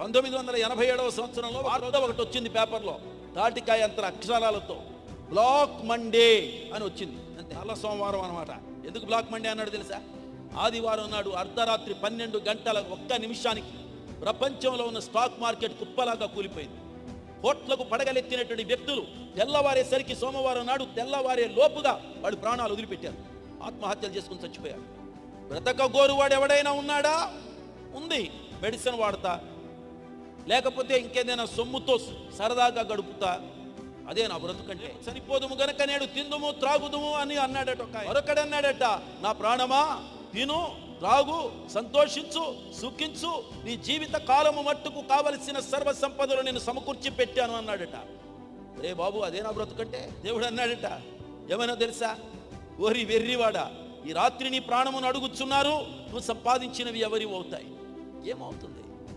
1987వ సంవత్సరంలో వార్త ఒకటి వచ్చింది పేపర్లో, తాటికాయ అంత అక్షరాలతో బ్లాక్ మండే అని వచ్చింది. అంతే, అల్ల సోమవారం అనమాట. ఎందుకు బ్లాక్ మండే అన్నాడు తెలుసా? ఆదివారం నాడు అర్ధరాత్రి 12 గంటల 1 నిమిషానికి ప్రపంచంలో ఉన్న స్టాక్ మార్కెట్ కుప్పలాగా కూలిపోయింది. కోట్లకు పడగలెత్తినటువంటి వ్యక్తులు తెల్లవారేసరికి సోమవారం నాడు తెల్లవారే లోపుగా వాడు ప్రాణాలు వదిలిపెట్టారు, ఆత్మహత్యలు చేసుకుని చచ్చిపోయారు. బ్రతక గోరువాడు ఎవడైనా ఉన్నాడా? ఉంది. మెడిసిన్ వాడతా, లేకపోతే ఇంకేదైనా సొమ్ముతో సరదాగా గడుపుతా, అదే నా బ్రతుకంటే. చనిపోదుము గనక నేడు తిందుము త్రాగుదుము అని అన్నాడట. మరొకడన్నాడట, నా ప్రాణమా తిను త్రాగు సంతోషించు సుఖించు, నీ జీవిత కాలము మట్టుకు కావలసిన సర్వ సంపదలు నేను సమకూర్చి పెట్టాను అన్నాడట. రే బాబు, అదే నా బ్రతుకంటే. దేవుడు అన్నాడట, ఏమైనా తెలుసా? ఓరి వెర్రివాడా, ఈ రాత్రి నీ ప్రాణమును అడుగుచున్నారు, నువ్వు సంపాదించినవి ఎవరివి అవుతాయి? ఏమవుతుంది?